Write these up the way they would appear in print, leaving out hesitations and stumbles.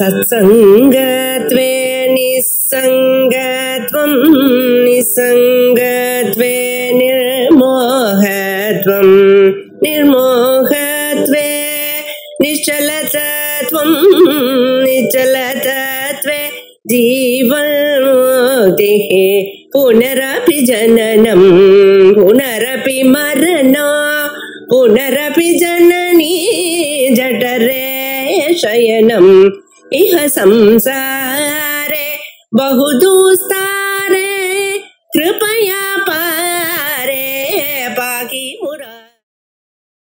सत्संगत्वे निस्संगत्वं निस्संगत्वे निर्मोहत्वं निर्मोहत्वे निश्चलतत्वं निश्चलतत्वे जीवन्मुक्तिः पुनरपि जननं पुनरपि मरणं पुनरपि जननी जठरे शयनम् इह संसारे बहुदुस्तारे कृपया पारे पाहि मुरा।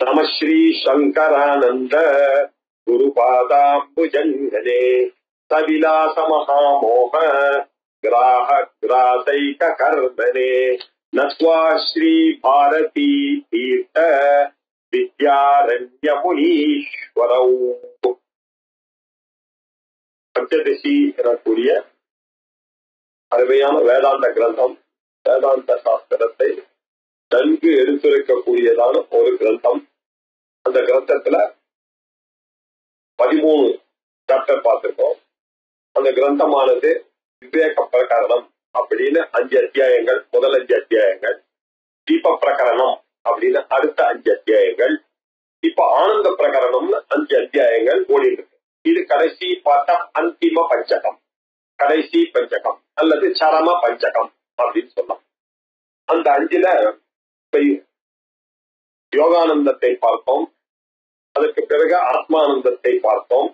नमः श्री शंकरानंद गुरुपादाम्बुजङ्घने सविलास महामोह ग्राह ग्रासैक कर्मणे नत्वा श्री भारती तीर्थ विद्यारण्य मुनीश्वरौ। பஞ்சதசி எனக்கூடிய அருமையான வேதாந்த கிரந்தம், வேதாந்த சாஸ்திரத்தை நன்கு எடுத்துரைக்கக்கூடியதான ஒரு கிரந்தம். அந்த கிரந்தத்துல 13 சாப்டர் பார்த்திருக்கோம். அந்த கிரந்தமானது விவேக பிரகரணம் அப்படின்னு 5 அத்தியாயங்கள், முதல் 5 அத்தியாயங்கள், தீப பிரகரணம் அப்படின்னு அடுத்த 5 அத்தியாயங்கள், இப்ப ஆனந்த பிரகரணம்னு 5 அத்தியாயங்கள் ஓடிட்டு இருக்கு. இது கடைசி பார்த்தா அந்திம பஞ்சகம், கடைசி பஞ்சகம் அல்லது சரம பஞ்சகம் அப்படின்னு சொல்லலாம். அந்த 5ல யோகானந்தத்தை பார்த்தோம், அதற்கு பிறகு ஆத்மானந்தத்தை பார்த்தோம்,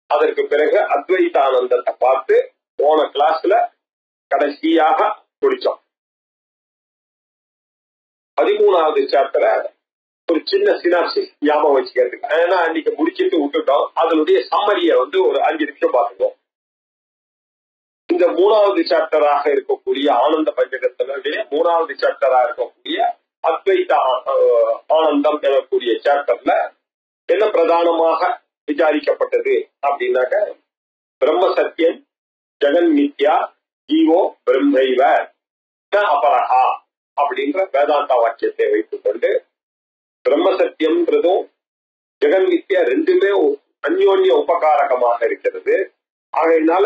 அதற்கு பிறகு அத்வைதானந்தத்தை பார்த்து போன கிளாஸ்ல கடைசியாக முடிச்சோம். 13வது சாப்டரை ஒரு சின்ன சினாப்சிஸ் ஞாபகம் வச்சுக்கிறதுக்கு, ஏன்னா அன்னைக்கு முடிச்சுட்டு விட்டுட்டோம். அதனுடைய சம்மரியை ஒரு 5 நிமிஷம் பார்த்துக்கோம். இந்த 3வது சாப்டராக இருக்கக்கூடிய ஆனந்த பஞ்சகத்தினுடைய 3வது சாப்டராக இருக்கக்கூடிய அத்வைத ஆனந்தம் எனக்கூடிய சாப்டர்ல என்ன பிரதானமாக விசாரிக்கப்பட்டது அப்படின்னாக்க, பிரம்ம சத்தியம் ஜெகன் மித்யா ஜீவோ பிரம்மைவ ந அபரஹா அப்படின்ற வேதாந்த வாக்கியத்தை வைத்துக் கொண்டு, பிரம்ம சத்தியம்ன்றதும் ஜெகன் மித்யா ரெண்டுமே அந்யோன்ய உபகாரகமாக இருக்கிறது. ஆகையினால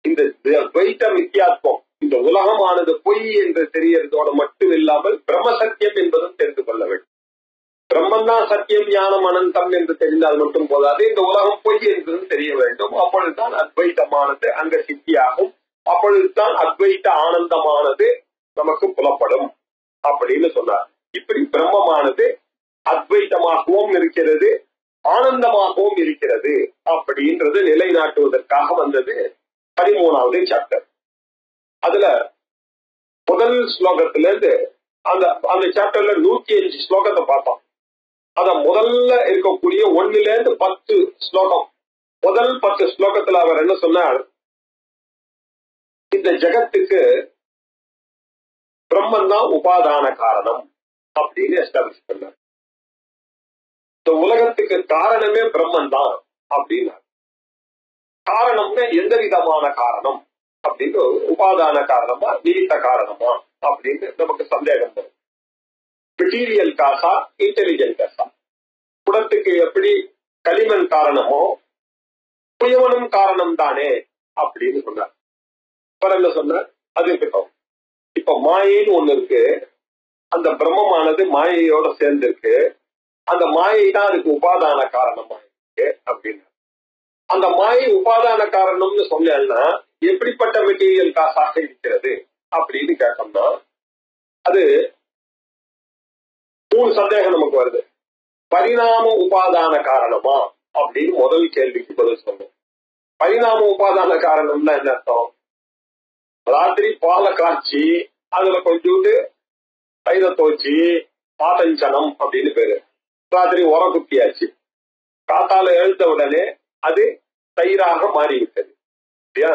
இந்த துவைத மித்யாத்வம், இந்த உலகமானது பொய் என்று தெரியறதோடு மட்டும் இல்லாமல் பிரம்ம சத்தியம் என்பதும் தெரிந்து கொள்ள வேண்டும். பிரம்மந்தான் சத்தியம் ஞானம் அனந்தம் என்று தெரிந்தால் மட்டும் போதாது, இந்த உலகம் பொய் என்பதும் தெரிய வேண்டும். அப்பொழுதுதான் அத்வைதமானது அங்க சித்தியாகும். அப்பொழுதுதான் அத்வைத ஆனந்தமானது நமக்கு புலப்படும் அப்படின்னு சொன்னார். இப்படி பிரம்மமானது அத்வைதமாகவும் இருக்கிறது, ஆனந்தமாகவும் இருக்கிறது அப்படின்றது நிலைநாட்டுவதற்காக வந்தது 13வது சாப்டர். அதுல முதல் ஸ்லோகத்துல இருந்து அந்த சாப்டர்ல 105 ஸ்லோகத்தை பார்த்தோம். அத முதல்ல இருக்கக்கூடிய 1ல இருந்து 10 ஸ்லோகம், முதல் 10 ஸ்லோகத்துல அவர் என்ன சொன்னார், இந்த ஜகத்துக்கு பிரம்மன் தான் உபாதான காரணம் அப்படின்னு எஸ்டாப்ளிஷ் பண்ணார். இந்த உலகத்துக்கு காரணமே பிரம்மன் தான் அப்படின்னா, காரணம்னா எந்த விதமான காரணம் அப்படின்னு, உபாதான காரணமா நிமித்த காரணமா அப்படின்னு நமக்கு சந்தேகம் வரும். மெட்டீரியல் காசா இன்டெலிஜென்ட் காசா? குடத்துக்கு எப்படி களிமண் காரணமோ புயவனும் காரணம் தானே அப்படின்னு சொன்னார். என்ன சொன்னார், அது இருக்கட்டும். இப்ப மாயைன்னு ஒண்ணு இருக்கு, அந்த பிரம்மமானது மாயையோட சேர்ந்து இருக்கு, அந்த மாயை தான் அதுக்கு உபாதான காரணமா இருக்கு அப்படின்னு. அந்த மாயை உபாதான காரணம்னு சொன்னா எப்படிப்பட்ட மெட்டீரியல் காசாக இருக்கிறது அப்படின்னு கேட்டோம்னா, அது 3 சந்தேகம் நமக்கு வருது. பரிணாம உபாதான காரணமா அப்படின்னு முதல் கேள்விக்கு பதில் சொன்னோம். பரிணாம உபாதான காரணம்னா என்ன அர்த்தம்? ராத்திரி பாலை காய்ச்சி அதுல கொஞ்சோண்டு தயிரை தோச்சி பாதஞ்சனம் அப்படின்னு பேரு, ராத்திரி உர குத்தியாச்சு, காத்தால எழுந்த உடனே அது தயிராக மாறிவிட்டது இல்லையா?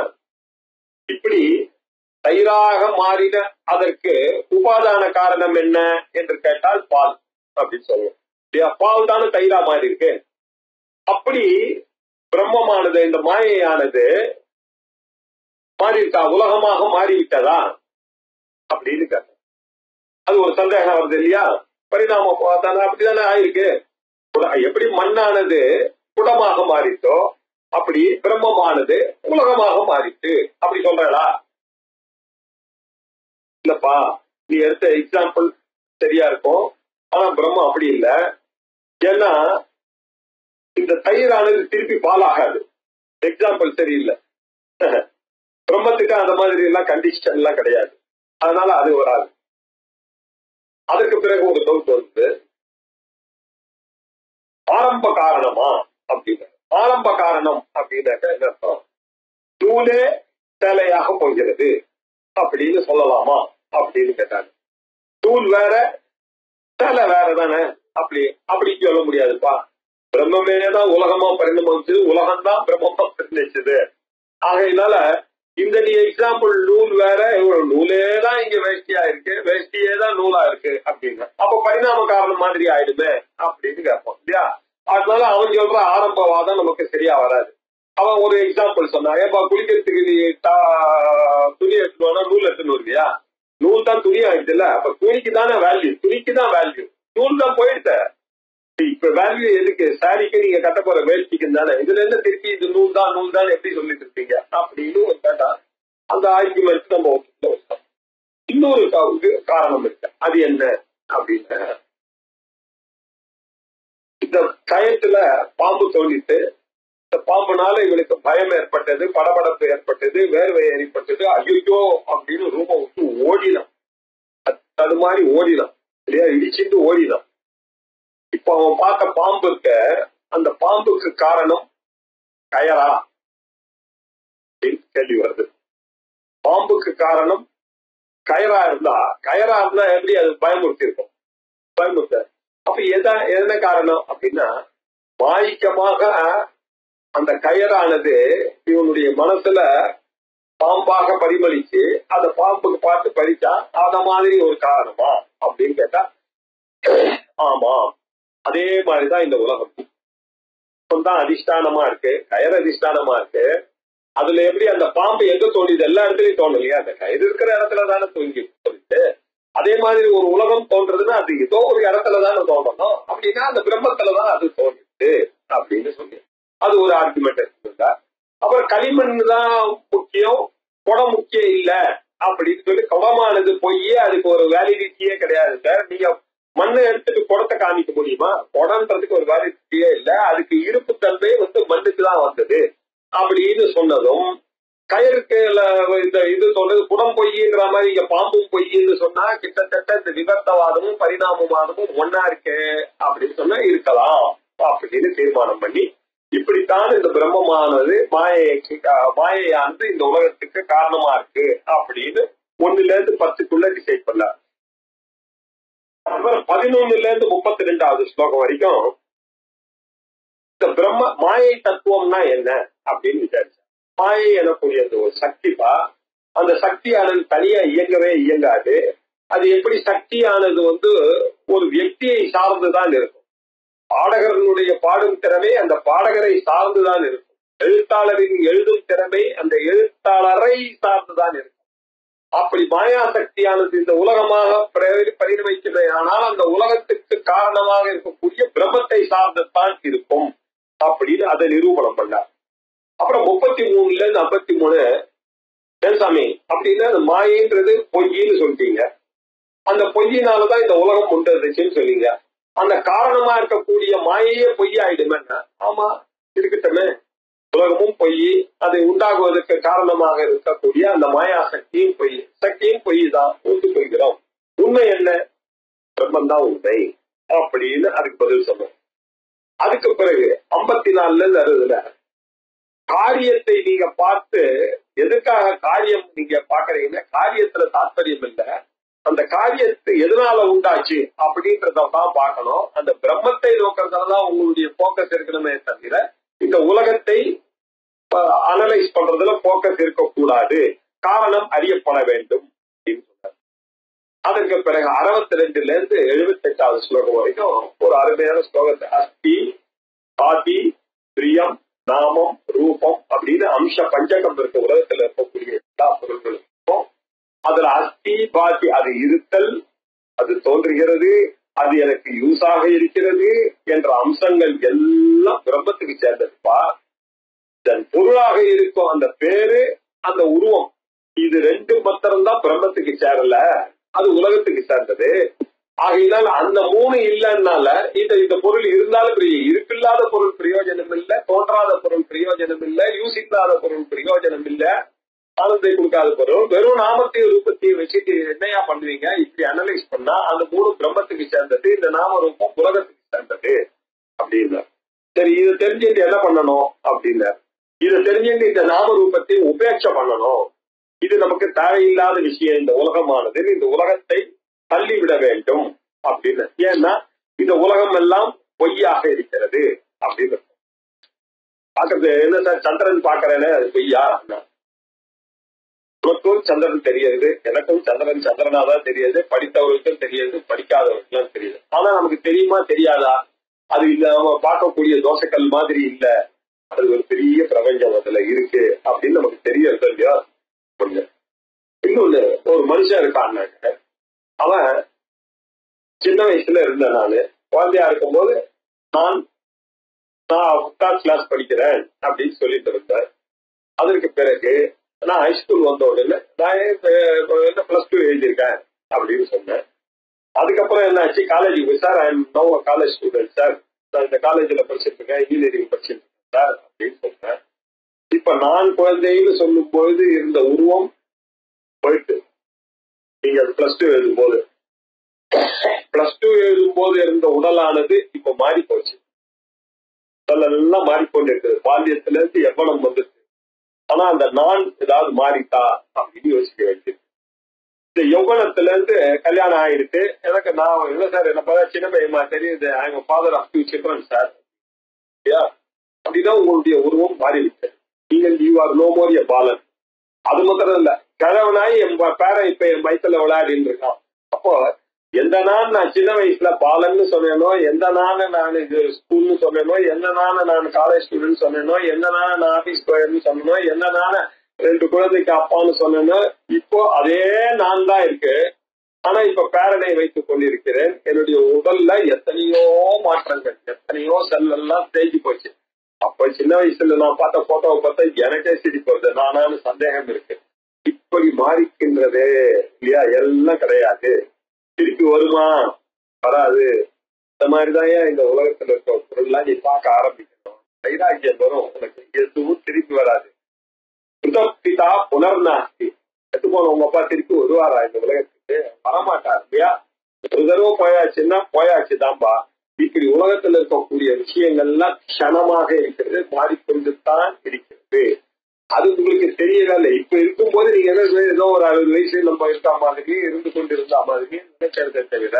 இப்படி தயிராக மாறின அதற்கு உபாதான காரணம் என்ன என்று கேட்டால் பால் அப்படின்னு சொல்லுவோம். பால் தானே தயிரா மாறி இருக்கு. அப்படி பிரம்மமானது, இந்த மாயையானது மாறி இருக்கா, உலகமாக மாறிவிட்டதா அப்படின்னு கேட்ட, அது ஒரு சந்தேகம் வருது இல்லையா? பரிணாம அப்படிதானே ஆயிருக்கு. எப்படி மண்ணானது குடமாக மாறிட்டோ அப்படி பிரம்மமானது உலகமாக மாறிட்டு அப்படி சொல்றா இல்லப்பா, நீ எடுத்த எக்ஸாம்பிள் சரியா இருக்கும். ஆனா பிரம்மம் அப்படி இல்லை. ஏன்னா இந்த தயிரானது திருப்பி பாலாகாது. எக்ஸாம்பிள் சரியில்லை. பிரம்மத்துக்கு அந்த மாதிரி எல்லாம் கண்டிஷன் எல்லாம் கிடையாது. அதனால அது வராது. அதற்கு பிறகு ஒரு டவுட் வந்து ஆரம்ப காரணமா அப்படின்னு. ஆரம்ப காரணம் அப்படின்னாக்க என்ன அர்த்தம்? நூலே சேலையாக போகிறது அப்படின்னு சொல்லலாமா அப்படின்னு கேட்டாங்க. நூல் வேற சேலை வேற தானே அப்படி அப்படி சொல்ல முடியாதுப்பா. பிரம்மமேதான் உலகமா பரிணமிச்சு, உலகம்தான் பிரம்மமா பரிணமிச்சது. ஆகையினால இந்த நீ எக்ஸாம்பிள் நூல் வேற, நூலேதான் இங்க வேஷ்டியா இருக்கு, வேஷ்டியேதான் நூலா இருக்கு அப்படின்னு அப்ப பரிணாம காரணம் மாதிரி ஆயிடுமே அப்படின்னு கேட்போம் இல்லையா? அதனால அவன் சொல்ற ஆரம்பவாதம் நமக்கு சரியா வராது. அவன் ஒரு எக்ஸாம்பிள் சொன்னான். ஏப்பா குளிக்கிறதுக்கு நீ துணி எடுத்துனா நூல் எடுத்துன்னு வருவியா? நூல் தான் துணி ஆயிடுச்சு இல்ல, அப்ப துணிக்கு தானே வேல்யூ, துணிக்கு தான் வேல்யூ, நூல் தான் போயிடுத்த. இப்ப வேல்யூ எதுக்கு? சாரிக்கு நீங்க கட்ட போற வேஷ்டிக்கு தானே. இதுல இருந்து திருப்பி இது நூல் தான் எப்படி சொல்லிட்டு இருப்பீங்க அப்படின்னு ஒரு கேட்டா அந்த ஆர்குமெண்ட் நம்ம இன்னொரு காரணம் இருக்கு. அது என்ன அப்படின்னு, இந்த கயத்துல பாம்பு தோண்டிட்டு இந்த பாம்புனால இவனுக்கு பயம் ஏற்பட்டது, படபடப்பு ஏற்பட்டது, வேர்வை ஏற்பட்டது. ஐயோ அப்படின்னு ரூபம் விட்டு ஓடினான். அது மாதிரி ஓடினான் இல்லையா, இடிச்சுட்டு ஓடினான். இப்ப அவன் பார்த்த பாம்பு இருக்க, அந்த பாம்புக்கு காரணம் கயரா அப்படின்னு கேள்வி வருது. பாம்புக்கு காரணம் கயரா இருந்தா எப்படி அது பயமுறுத்தி இருக்கும்? பயமுறுத்த. அப்ப என்ன காரணம் அப்படின்னா, மாயிக்கமாக அந்த கயரானது இவனுடைய மனசுல பாம்பாக பரிமளிச்சு அந்த பாம்புக்கு பார்த்து பறிச்சா அத மாதிரி ஒரு காரணமா அப்படின்னு கேட்டா ஆமா, அதே மாதிரிதான் இந்த உலகம் தான் அதிஷ்டானமா இருக்கு, கயர் அதிஷ்டானமா இருக்கு. அதுல எப்படி அந்த பாம்பு எங்க தோண்டிது? எல்லா இடத்துலயும் தோணலையா? அந்த கயிறு இருக்கிற இடத்துல தானே தோங்கி தோணிட்டு. அதே மாதிரி ஒரு உலகம் தோன்றதுன்னா அது ஏதோ ஒரு இடத்துல தானே தோன்றணும். அப்படின்னா அந்த பிரம்மத்துலதான் அது தோன்றுது அப்படின்னு சொல்லி அது ஒரு ஆர்குமெண்ட் இருக்குங்க. அப்புறம் களிமண் தான் முக்கியம், குடம் முக்கியம் இல்ல அப்படின்னு சொல்லி, குடமானது போய் அதுக்கு ஒரு வேலிடிட்டியே கிடையாது சார். நீங்க மண்ணை எடுத்துட்டு குடத்தை காமிக்க முடியுமா? குடம்ன்றதுக்கு ஒரு வேலிடிட்டியே இல்லை, அதுக்கு இருப்பு தன்மை மண்ணுக்கு தான் வந்தது அப்படின்னு சொன்னதும், கயிறுக்கு இந்த இது சொன்னது குடம் பொய்ன்ற மாதிரி இங்க பாம்பும் பொய்ன்னு சொன்னா கிட்டத்தட்ட இந்த விவர்த்தவாதமும் பரிணாமவாதமும் ஒன்னா இருக்கு அப்படின்னு சொன்னா இருக்கலாம் அப்படின்னு தீர்மானம் பண்ணி, இப்படித்தான் இந்த பிரம்மமானது மாயையானது இந்த உலகத்துக்கு காரணமா இருக்கு அப்படின்னு 1ல இருந்து 10க்குள்ள டிசைட் பண்ணார். 11ல இருந்து 32வது ஸ்லோகம் வரைக்கும் இந்த பிரம்ம மாயை தத்துவம்னா என்ன அப்படின்னு விசாரிச்சார். மாயை எனக்கூடிய ஒரு சக்திப்பா, அந்த சக்தியானது தனியா இயங்கவே இயங்காது. அது எப்படி சக்தியானது ஒரு வியக்தியை சார்ந்துதான் இருக்கும். பாடகர்களுடைய பாடும் திறமை அந்த பாடகரை சார்ந்துதான் இருக்கும். எழுத்தாளரின் எழுதும் திறமை அந்த எழுத்தாளரை சார்ந்துதான் இருக்கும். அப்படி மாயா சக்தியானது இந்த உலகமாக பரிணமிக்கிறது. ஆனால் அந்த உலகத்துக்கு காரணமாக இருக்கக்கூடிய பிரம்மத்தை சார்ந்துதான் இருக்கும் அப்படின்னு அதை நிரூபணம் பண்ணார். அப்புறம் 33ல இருந்து 53 சாமி அப்படின்னா அந்த மாயைன்றது பொய்ன்னு சொல்லிட்டீங்க. அந்த பொய்யினாலதான் இந்த உலகம் உண்டுச்சுன்னு சொன்னீங்க. அந்த காரணமா இருக்கக்கூடிய மாயையே பொய்யாயிடுமே. ஆமா இருக்கட்டுமே, உலகமும் பொய், அதை உண்டாகுவதற்கு காரணமாக இருக்கக்கூடிய அந்த மாயா சக்தியும் பொய் தான் ஒத்துக்கொள்கிறோம். உண்மை என்ன? பிரம்மந்தான் உண்மை அப்படின்னு அதுக்கு பதில் சொன்னோம். அதுக்கு பிறகு 54ல இருந்து 60ல காரியத்தை நீங்க பார்த்து, எதுக்காக காரியம் நீங்க பாக்குறீங்கன்னா காரியத்துல தாற்பயம் இல்லை, அந்த காரியத்தை எதனால உண்டாச்சு அப்படின்றதான் பார்க்கணும். அந்த பிரம்மத்தை நோக்கிறதுலதான் உங்களுடைய போக்கஸ் இருக்கணுமே தவிர இந்த உலகத்தை அனலைஸ் பண்றதுல போக்கஸ் இருக்கக்கூடாது. காரணம் அறியப்பட வேண்டும் அப்படின்னு சொன்னார். அதற்கு பிறகு 62ல இருந்து 78வது ஸ்லோகம் வரைக்கும் ஒரு அருமையான ஸ்லோகத்தை, அஸ்தி ஆதி பிரியம் நாமம் ரூபம் அப்படின்னு அம்ச பஞ்சகம் இருக்க உலகத்துல இருக்கக்கூடிய எல்லா பொருட்களுக்கும் அதுல அஸ்தி பாதி, அது இருத்தல், அது தோன்றுகிறது, அது எனக்கு யூஸாக இருக்கிறது என்ற அம்சங்கள் எல்லாம் பிரம்மத்துக்கு சேர்ந்ததுப்பா. இதன் பொருளாக இருக்கும் அந்த பேரு, அந்த உருவம், இது ரெண்டு மாத்திரம்தான் பிரம்மத்துக்கு சேரல, அது உலகத்துக்கு சேர்ந்தது. ஆகையினால் அந்த மூணு இல்லைன்னால இந்த பொருள் இருந்தாலும் இருப்பில்லாத பொருள் பிரயோஜனம் இல்லை, தோன்றாத பொருள் பிரயோஜனம் இல்லை, யூசிக்காத பொருள் பிரயோஜனம் இல்லை, ஆனந்தை கொடுக்காத பொருள், வெறும் நாமத்தையும் ரூபத்தையும் வச்சுட்டு என்னையா பண்ணுவீங்க? இப்படி அனலைஸ் பண்ணா அந்த மூணு பிரம்மத்துக்கு சேர்ந்தது, இந்த நாம ரூபம் உலகத்துக்கு சேர்ந்தது அப்படின்னா. சரி, இதை தெரிஞ்சுட்டு என்ன பண்ணணும் அப்படின்னா, இதை தெரிஞ்சுட்டு இந்த நாம ரூபத்தை உபேட்சை பண்ணணும். இது நமக்கு தேவையில்லாத விஷயம், இந்த உலகமானது, இந்த உலகத்தை தள்ளிவிட வேண்டும் அப்படின்னு. ஏன்னா இந்த உலகம் எல்லாம் பொய்யாக இருக்கிறது அப்படின்னு. பாக்குறது என்ன சார், சந்திரன் பாக்குறேன்னு அது பொய்யா? உனக்கும் சந்திரன் தெரியுது, எனக்கும் சந்திரன் சந்திரனாதான் தெரியுது, படித்தவர்களுக்கும் தெரியுது, படிக்காதவர்களுக்கும் தெரியுது. ஆனா நமக்கு தெரியுமா தெரியாதா? அது இல்ல, நம்ம பார்க்கக்கூடிய தோசைக்கல் மாதிரி இல்ல, அது ஒரு பெரிய பிரபஞ்சம் அதுல இருக்கு அப்படின்னு நமக்கு தெரியறது இல்லையா? ஒண்ணு. இன்னொன்னு, ஒரு மனுஷன் இருக்கான்னாங்க, அவன் சின்ன வயசுல இருந்தேன், நானு குழந்தையா இருக்கும் போது நான் 10th கிளாஸ் படிக்கிறேன் அப்படின்னு சொல்லிட்டு இருந்தேன். அதற்கு பிறகு நான் ஹைஸ்கூல் வந்த உடனே நான் பிளஸ் 2 எழுதியிருக்கேன் அப்படின்னு சொன்னேன். அதுக்கப்புறம் என்னாச்சு, காலேஜுக்கு போய், sir I am now a college student sir, நான் இந்த காலேஜ்ல படிச்சுட்டு இருக்கேன், இன்ஜினியரிங் படிச்சுட்டு இருக்கேன் சார் அப்படின்னு சொன்னேன். இப்ப நான் குழந்தைன்னு சொல்லும் பொழுது இருந்த உருவம் போயிட்டு, நீங்க பிளஸ் 2 எழுதும் போது இருந்த உடலானது இப்ப மாறி போச்சு, எல்லாம் மாறிக்கொண்டு இருக்குது. பால்யத்துல இருந்து எவ்வளவு வந்துச்சு, ஆனா அந்த நான் ஏதாவது மாறிட்டா அப்படின்னு யோசிக்க வேண்டியது. இந்த யௌவனத்துல இருந்து கல்யாணம் ஆயிடுச்சு எனக்கு. நான் என்ன சார், என்ன பார்த்தா சின்ன பையமா தெரியுது, I am father of 2 children sir. அப்படிதான் உங்களுடைய உருவம் மாறிவிட்டது. நீங்கள் you are no more a பாலன். அது மாத்திரம் இல்ல, கிழவனாய் என் பேரன் இப்ப என் வயசுல விளையாடின்னு இருக்கான். அப்போ எந்த நான் சின்ன வயசுல பாலன்னு சொன்னேனோ, எந்த நான் இது ஸ்கூல்னு சொன்னேனோ, எந்த நான் காலேஜ் ஸ்டூடெண்ட் சொன்னேனோ, எந்த நான் ஆபீஸ் போயர்னு சொன்னேனோ, எந்த 2 குழந்தைக்கு அப்பான்னு சொன்னேனோ, இப்போ அதே நான் தான் இருக்கு. ஆனா இப்ப பேரனை வைத்துக் கொண்டிருக்கிறேன். என்னுடைய உடல்ல எத்தனையோ மாற்றங்கள், எத்தனையோ செல் எல்லாம் தேய்ச்சி போச்சு. அப்ப சின்ன வயசுல நான் பார்த்த போட்டோவை பார்த்தா எனக்கே சிரிப்பு வருது, நானான்னு சந்தேகம் இருக்கு. இப்படி மாறிக்கின்றதே இல்லையா? எல்லாம் கிடையாது, திருப்பி வருமா? வராது. இந்த மாதிரிதான் இந்த உலகத்துல இருக்க பொருள்லாம் நீ பார்க்க ஆரம்பிக்கணும், வைராக்கியம் வரும் உனக்கு. எதுவும் திருப்பி வராது. பிதா புனர்நாஸ்தி. எத்து போன உங்க அப்பா திருப்பி வருவாரா இந்த உலகத்துக்கு? வரமாட்டார் இல்லையா? ஒரு தடவை போயாச்சுன்னா போயாச்சுதான்பா. இப்படி உலகத்துல இருக்கக்கூடிய விஷயங்கள்லாம் க்ஷணமாக இருக்கிறது, மாறிக்கொண்டுதான் இருக்கிறது. அது உங்களுக்கு தெரியவே இல்லை. இப்ப இருக்கும்போது நீங்க ஏதோ ஒரு 60 வயசு நம்ம இருக்க மாதிரி, இருந்து கொண்டிருந்த மாதிரி நினைக்கிறத தவிர,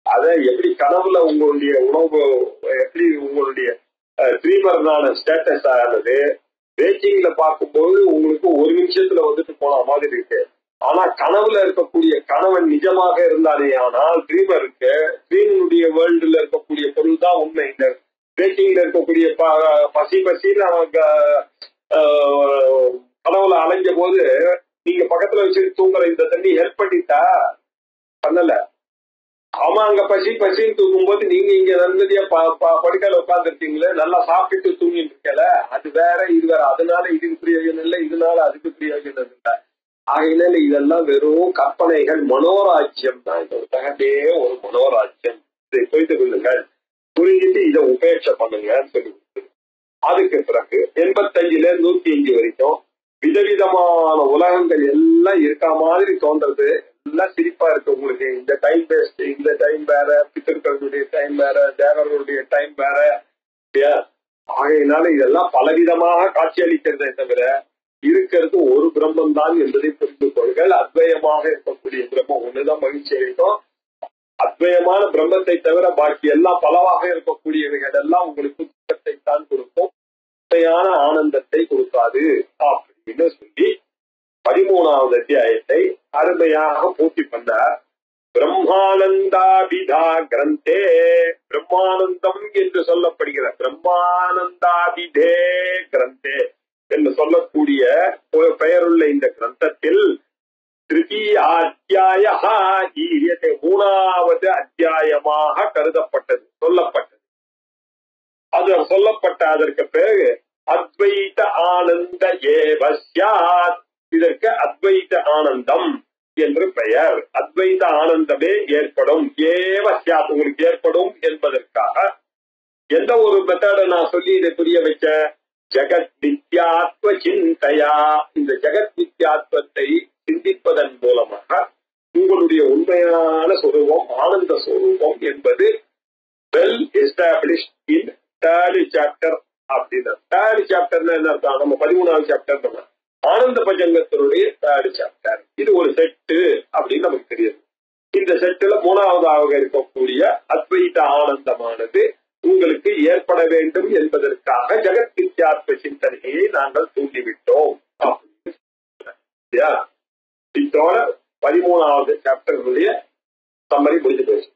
அதை எப்படி கனவுல உங்களுடைய உணவு, எப்படி உங்களுடைய ட்ரீமர்னான ஸ்டேட்டஸ் ஆனது பேக்கிங்ல பார்க்கும்போது உங்களுக்கு ஒரு நிமிஷத்துல வந்துட்டு போன மாதிரி இருக்கு. ஆனா கனவுல இருக்கக்கூடிய கணவன் நிஜமாக இருந்தானே ஆனால் ட்ரீமருக்கு, ட்ரீமுடைய வேர்ல்டுல இருக்கக்கூடிய பொருள் தான் உண்மை. இந்த பேக்கிங்ல இருக்கக்கூடிய பசின்னு அவங்க கனவுல அலைஞ்ச போது நீங்க பக்கத்துல வச்சுட்டு தூங்குற இந்த தண்ணி ஹெல்ப் பண்ணிட்டா? பண்ணல. ஆமா, அங்க பசின்னு தூக்கும் போது நீங்க இங்க நல்லதியா படுக்கையில உட்கார்ந்துருக்கீங்களே, நல்லா சாப்பிட்டு தூங்கிட்டு இருக்கல, அது வேற இது வேற. அதனால இதுக்கு பிரயோஜனம் இல்லை, இதனால அதுக்கு பிரயோஜனம் இல்லை. ஆகையினால இதெல்லாம் வெறும் கற்பனைகள், மனோராஜ்யம் தான். இந்த உலகமே ஒரு மனோராஜ்யம். இதை புரிந்து கொள்ளுங்கள், புரிஞ்சுட்டு இதை உபேட்சை பண்ணுங்கன்னு சொல்லி கொடுத்தது. அதுக்கு பிறகு 85ல 105 வரைக்கும் விதவிதமான உலகங்கள் எல்லாம் இருக்க மாதிரி தோன்றது. எல்லாம் சிரிப்பா இருக்கு உங்களுக்கு. இந்த டைம் வேஸ்ட், இந்த டைம் வேற, பித்தர்களுடைய டைம் வேற, தேவர்களுடைய டைம் வேற. ஆகையினால இதெல்லாம் பலவிதமாக காட்சி அளிக்கிறதே தவிர இருக்கிறது ஒரு பிரம்மம் தான் என்பதை புரிந்து கொள்கள். அத்வயமாக இருக்கக்கூடிய பிரம்மம் ஒண்ணுதான் மகிழ்ச்சி அளிக்கும். அத்வயமான பிரம்மத்தை தவிர பாக்கி எல்லாம் பலவாக இருக்கக்கூடியவைகள் எல்லாம் உங்களுக்கு துக்கத்தை தான் கொடுக்கும், உண்மையான ஆனந்தத்தை கொடுக்காது அப்படின்னு சொல்லி 13வது அத்தியாயத்தை அருமையாக பூர்த்தி பண்ணார். பிரம்மானந்தாபிதா கிரந்தே, பிரம்மானந்தம் என்று சொல்லப்படுகிற பிரம்மானந்தாபிதே கிரந்தே என்று சொல்லக்கூடிய ஒரு பெயருள்ள இந்த கிரந்தத்தில் திருத்தீயாத்தியாய 3வது அத்தியாயமாக கருதப்பட்டது, சொல்லப்பட்டது. அது சொல்லப்பட்ட அதற்கு பிறகு அத்வைத ஆனந்த ஏவ ஸ்யாத். இதற்கு அத்வைத ஆனந்தம் என்று பெயர். அத்வைத ஆனந்தமே ஏற்படும். ஏவ ஸ்யாத் உங்களுக்கு ஏற்படும் என்பதற்காக எந்த ஒரு மெத்தட நான் சொல்லி இதை புரிய வச்ச? ஜெகத் நித்யாத்வ சிந்தையா. இந்த ஜெகத் நித்யாத்வத்தை சிந்திப்பதன் மூலமாக உங்களுடைய உண்மையான சொரூபம் ஆனந்த சொரூபம் என்பது well established in third chapter. அப்படின்னு தேர்ட் சாப்டர்ல என்ன அர்த்தம்? நம்ம 13வது சாப்டர் ஆனந்த பஞ்சங்கத்தினுடைய தேர்ட் சாப்டர். இது ஒரு செட்டு அப்படின்னு நமக்கு தெரியுது. இந்த செட்டுல 3வதாக இருக்கக்கூடிய அத்வைத ஆனந்தமானது உங்களுக்கு ஏற்பட வேண்டும் என்பதற்காக ஜெகத் நித்யாத்வ சிந்தனையை நாங்கள் தூண்டிவிட்டோம். இதோட 13வது சாப்டருடைய சம்மரி முடிஞ்சு போச்சு.